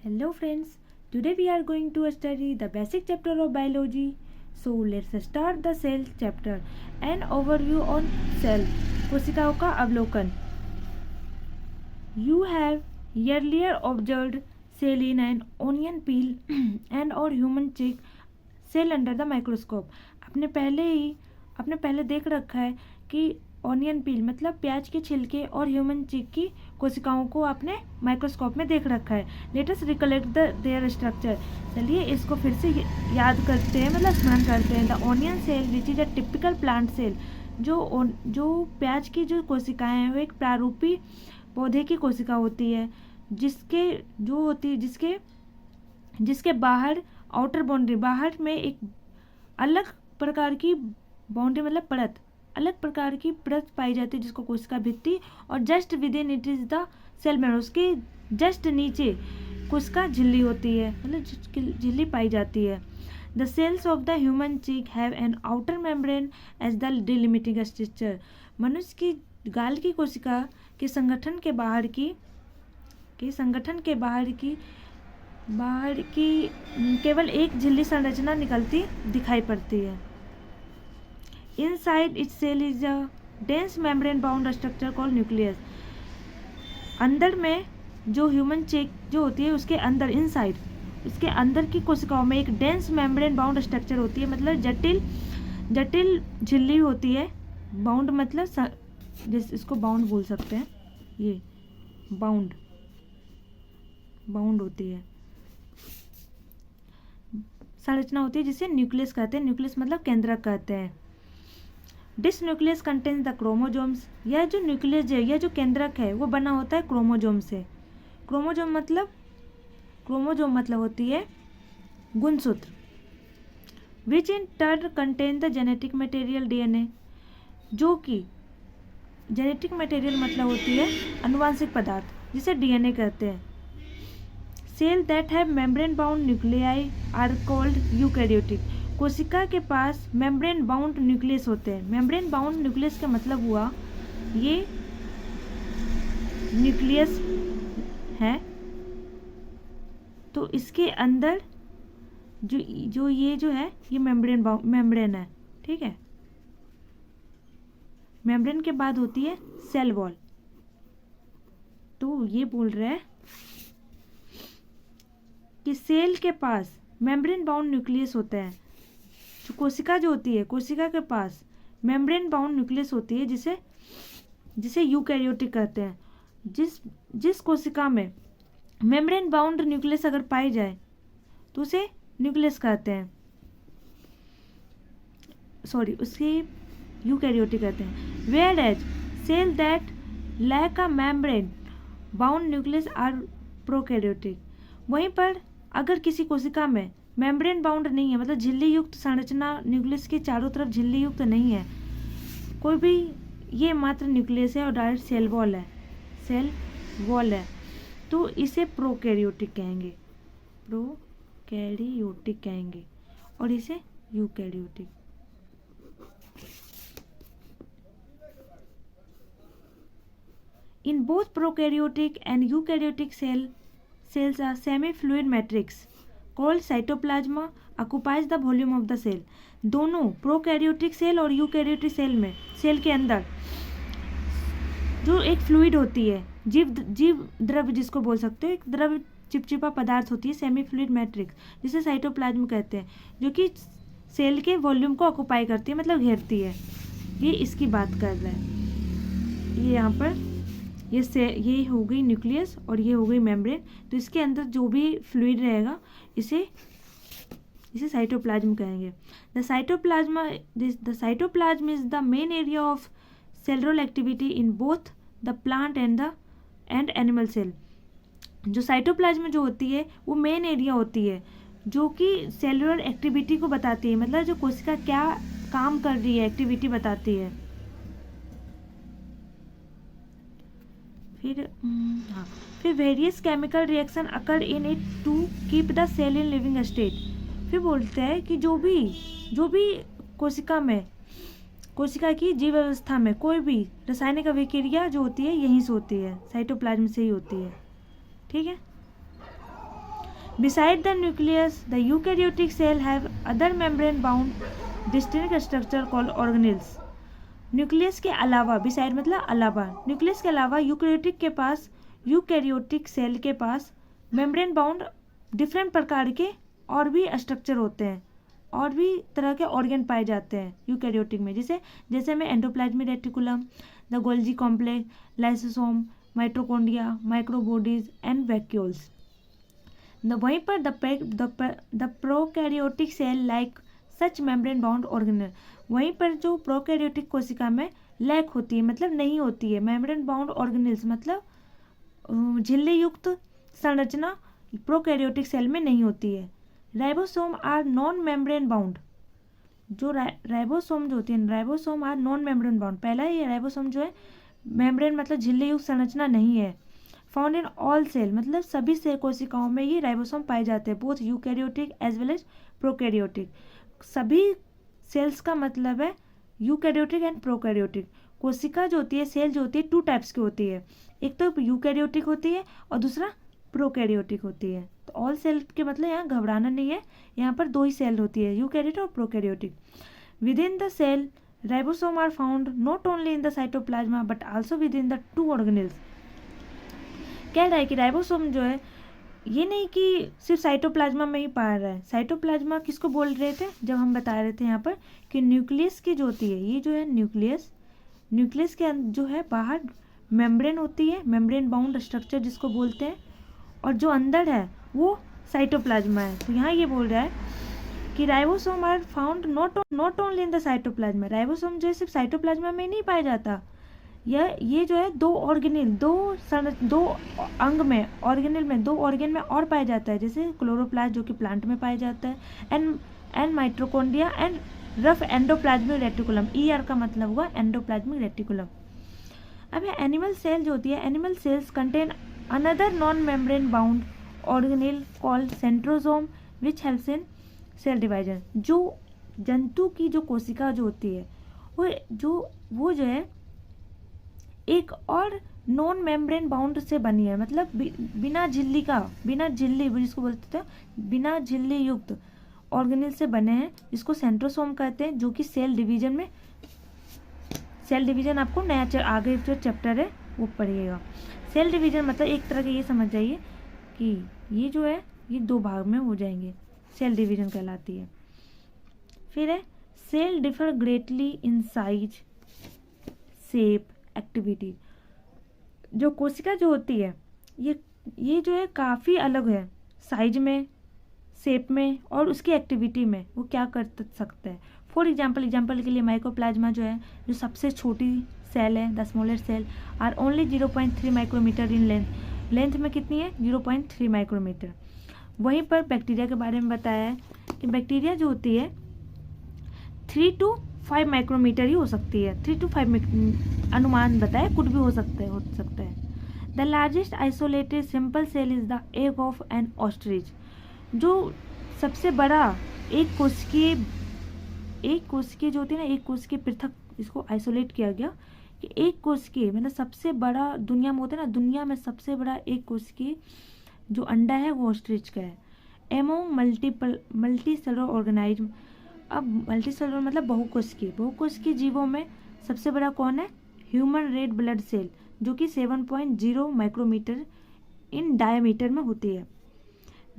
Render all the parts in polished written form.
Hello friends, today we are going to study the basic chapter of biology. So let's start the cell chapter. An overview on cell. कोशिकाओं का अवलोकन. You have earlier observed cell in an onion peel and or human cheek cell under the microscope. आपने पहले देख रखा है कि onion पील मतलब प्याज के छिलके और ह्यूमन चीक की कोशिकाओं को आपने माइक्रोस्कोप में देख रखा है. Let us recollect there structure. चलिए इसको फिर से याद करते हैं, मतलब स्मरण करते हैं. The onion cell which is a typical plant cell. जो प्याज की जो कोशिकाएं हैं वो एक प्रारूपी पौधे की कोशिका होती है जिसके बाहर आउटर बाउंड्री, बाहर में एक अलग प्रकार की बाउंड्री मतलब अलग प्रकार की परत पाई जाती है जिसको कोशिका भित्ति, और just within it is the cell membrane. उसके जस्ट नीचे कोशिका झिल्ली होती है, मतलब झिल्ली पाई जाती है. The cells of the human cheek have an outer membrane as the delimiting structure. मनुष्य की गाल की कोशिका के संगठन के बाहर की केवल एक झिल्ली संरचना निकलती दिखाई पड़ती है. Inside its cell is a dense membrane bound structure called nucleus. अंदर में जो ह्यूमन चेक जो होती है उसके अंदर उसके अंदर की कोशिकाओं में एक डेंस मेम्ब्रेन बाउंड स्ट्रक्चर होती है, मतलब जटिल झिल्ली होती है. बाउंड मतलब इसको बाउंड बोल सकते हैं. ये बाउंड होती है, संरचना होती है जिसे न्यूक्लियस कहते हैं. न्यूक्लियस मतलब केंद्रक कहते हैं. This nucleus contains the chromosomes. यह जो न्यूक्लियस है, यह जो केंद्रक है वो बना होता है क्रोमोजोम से. क्रोमोजोम मतलब होती है गुणसूत्र. Which in turn contain the genetic material DNA. जो कि जेनेटिक मटेरियल मतलब होती है अनुवांशिक पदार्थ जिसे डीएनए कहते हैं. Cell that have membrane bound nuclei are called eukaryotic. कोशिका के पास मेम्ब्रेन बाउंड न्यूक्लियस होते हैं. मेम्ब्रेन बाउंड न्यूक्लियस का मतलब हुआ ये न्यूक्लियस है तो इसके अंदर जो है ये मेम्ब्रेन है. ठीक है. मेम्ब्रेन के बाद होती है सेल वॉल. तो ये बोल रहे हैं कि सेल के पास मेम्ब्रेन बाउंड न्यूक्लियस होते हैं. कोशिका जो होती है, कोशिका के पास मेम्ब्रेन बाउंड न्यूक्लियस होती है जिसे यूकैरियोटिक कहते हैं. जिस कोशिका में मेम्ब्रेन बाउंड न्यूक्लियस अगर पाई जाए तो उसे न्यूक्लियस कहते हैं, उसे यूकैरियोटिक कहते हैं. Whereas cell that lack a membrane bound nucleus are prokaryotic. वहीं पर अगर किसी कोशिका में मेम्ब्रेन बाउंड नहीं है, मतलब झिल्ली युक्त संरचना, न्यूक्लियस के चारों तरफ झिल्ली युक्त नहीं है कोई भी, ये मात्र न्यूक्लियस है और डायरेक्ट सेल वॉल है, तो इसे प्रोकैरियोटिक कहेंगे और इसे eukaryotic. In both prokaryotic and eukaryotic cells a semi-fluid matrix called cytoplasma occupies the volume of the cell. दोनों प्रोकैरियोटिक सेल और यूकैरियोटिक सेल के अंदर जो एक फ्लूइड होती है, जीव द्रव्य जिसको बोल सकते हो, एक द्रव्य चिपचिपा पदार्थ होती है सेमी फ्लूइड मैट्रिक्स, जिसे साइटोप्लाज्म कहते हैं, जो कि सेल के वॉल्यूम को ऑक्युपाई करती है, मतलब घेरती है. ये इसकी बात कर रहा है. ये यहाँ पर ये हो गई न्यूक्लियस और ये हो गई मेम्ब्रेन. तो इसके अंदर जो भी फ्लूइड रहेगा इसे साइटोप्लाज्म कहेंगे. The cytoplasm is the main area of cellular activity in both the plant and animal cell. जो साइटोप्लाज्म जो होती है वो मेन एरिया होती है जो कि सेलुलर एक्टिविटी को बताती है, मतलब जो कोशिका क्या काम कर रही है, एक्टिविटी बताती है. फिर various chemical reactions occur in it to keep the cell in living state. फिर बोलते हैं कि जो भी कोशिका की जीव व्यवस्था में कोई भी रासायनिक अभिक्रिया जो होती है यहीं से होती है, साइटोप्लाज्म से ही होती है. ठीक है. Beside the nucleus, the eukaryotic cell have other membrane-bound distinct structure called organelles. Nucleus के अलावा, बिसाइड मतलब अलावा, न्यूक्लियस के अलावा यूकैरियोटिक सेल के पास मेम्ब्रेन बाउंड डिफरेंट प्रकार के और भी स्ट्रक्चर होते हैं, और भी तरह के ऑर्गन पाए जाते हैं यूकैरियोटिक में, जैसे में endoplasmic reticulum, the Golgi complex, lysosome, mitochondria, microbodies and vacuoles. वहीं पर the prokaryotic cell like such membrane bound organelle, वहीं पर जो प्रोकैरियोटिक कोशिका में लैक होती है, मतलब नहीं होती है मेम्ब्रेन बाउंड ऑर्गेनल्स, मतलब झिल्ली युक्त संरचना प्रोकैरियोटिक सेल में नहीं होती है। Ribosome are non membrane bound, जो राइबोसोम जो होती है, ribosome are non membrane bound, पहला ये राइबोसोम जो है मेम्ब्रेन मतलब झिल्ली युक्त संरचना नहीं है। फाउंड इन ऑल सेल, मतलब सभी सेल कोशिकाओं में ये राइबोसोम पाए जाते हैं, both eukaryotic as well as prokaryotic. सभी सेल्स का मतलब है यूकैरियोटिक एंड प्रोकैरियोटिक। कोशिका जो होती है, सेल जो होती है, टू टाइप्स की होती है, एक तो यूकैरियोटिक होती है और दूसरा प्रोकैरियोटिक होती है। तो ऑल सेल के मतलब यहाँ घबराना नहीं है, यहाँ पर दो ही सेल होती है, यूकैरियोटिक और prokaryotic. Within the cell ribosome are found not only in the cytoplasm but also within the two organelles. कह रहा है कि राइबोसोम जो है ये नहीं कि सिर्फ साइटोप्लाज्मा में ही पाया रहा है। साइटोप्लाज्मा किसको बोल रहे थे, जब हम बता रहे थे यहाँ पर कि न्यूक्लियस की जो होती है, ये जो है न्यूक्लियस के जो है बाहर मेम्ब्रेन होती है, मेम्ब्रेन बाउंड स्ट्रक्चर जिसको बोलते हैं, और जो अंदर है वो साइटोप्लाज्मा है। तो यहाँ ये बोल रहा है कि ribosome are found not only in the cytoplasm. Ribosome जो है सिर्फ साइटोप्लाज्मा में नहीं पाया जाता, ये जो है दो ऑर्गेनेल, दो अंग में, ऑर्गेनेल में, दो ऑर्गन में और पाया जाता है, जैसे क्लोरोप्लास्ट जो कि प्लांट में पाया जाता है, and mitochondria and rough endoplasmic reticulum. ER का मतलब हुआ एंडोप्लाज्मिक रेटिकुलम। अब एनिमल सेल जो होती है, animal cells contain another non membrane bound organelle called centrosome which helps in cell division. जो जंतु की जो कोशिका जो होती है वो जो है एक और नॉन मेम्ब्रेन बाउंड से बनी है, मतलब बिना झिल्ली जिसको बोलते थे, बिना झिल्ली युक्त ऑर्गेनेल से बने हैं, जिसको सेंट्रोसोम कहते हैं, जो कि सेल डिवीजन आपको नया आगे जो चैप्टर है वो पढ़िएगा। सेल डिवीजन मतलब एक तरह के ये समझ जाइए कि ये जो है ये दो भाग में हो जाएंगे, सेल डिवीजन कहलाती है। फिर है cell differ greatly in size, shape, activity. जो कोशिका जो होती है ये जो है काफ़ी अलग है साइज में, शेप में और उसकी एक्टिविटी में, वो क्या कर सकते हैं। फॉर एग्जाम्पल के लिए माइकोप्लाज्मा जो है, जो सबसे छोटी सेल है, the smallest cell are only 0.3 micrometer in length में कितनी है 0.3 माइक्रोमीटर। वहीं पर बैक्टीरिया के बारे में बताया है कि बैक्टीरिया जो होती है 3 to 5 माइक्रोमीटर ही हो सकती है, 3 to 5 अनुमान बताया, कुछ भी हो सकता है। The largest isolated simple cell is the egg of an ostrich. जो सबसे बड़ा एक कोशिकीय जो होती है ना, एक कोशिकीय पृथक, इसको आइसोलेट किया गया कि एक कोशिकीय मतलब सबसे बड़ा दुनिया में होता है ना, दुनिया में सबसे बड़ा एक कोशिकीय जो अंडा है वो ऑस्ट्रिच का है। एमोंग मल्टी सेलुलर ऑर्गेनिज्म, अब मल्टी सेलुलर मतलब बहुकोशिकीय जीवों में सबसे बड़ा कौन है, ह्यूमन रेड ब्लड सेल, जो कि 7.0 माइक्रोमीटर इन डायमीटर में होती है।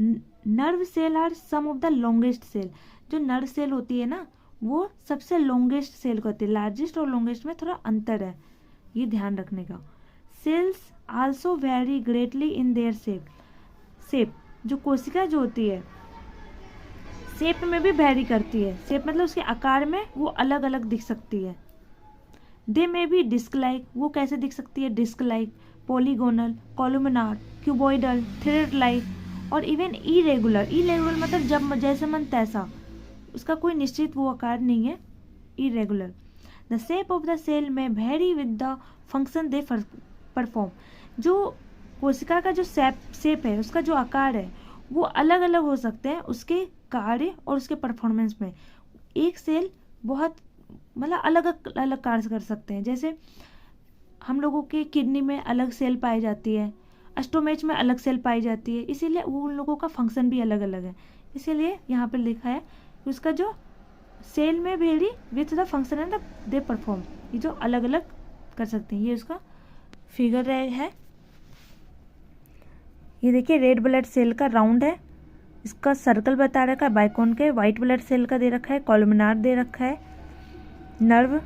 Nerve cell are some of the longest cell. जो नर्व सेल होती है ना वो सबसे लॉन्गेस्ट सेल होती है, लार्जेस्ट और लॉन्गेस्ट में थोड़ा अंतर है, ये ध्यान रखने का। Sales also very greatly in their shape. जो कोशिका जो होती है शेप में भी वेरी करती है, शेप मतलब उसके आकार में वो अलग अलग दिख सकती है। दे में भी डिस्क लाइक, वो कैसे दिख सकती है, disc like, polygonal, columnar, cuboidal, thread like और इवन इरेगुलर मतलब जब जैसे मन तैसा, उसका कोई निश्चित वो आकार नहीं है, irregular. The shape of the cell may vary with the function they perform. जो कोशिका का जो शेप है, उसका जो आकार है वो अलग अलग हो सकते हैं उसके कार्य और उसके परफॉर्मेंस में। एक सेल बहुत मतलब अलग अलग कार्य कर सकते हैं, जैसे हम लोगों के किडनी में अलग सेल पाई जाती है, स्टोमेच में अलग सेल पाई जाती है, इसीलिए वो उन लोगों का फंक्शन भी अलग अलग है। इसीलिए यहाँ पर लिखा है कि उसका जो cell may very with the function and they perform, ये जो अलग अलग कर सकते हैं। ये उसका फिगर है। ये देखिए रेड ब्लड सेल का राउंड है, इसका सर्कल बता रखा है बाइकॉन के। वाइट ब्लड सेल का दे रखा है, कॉलमनार दे रखा है, नर्व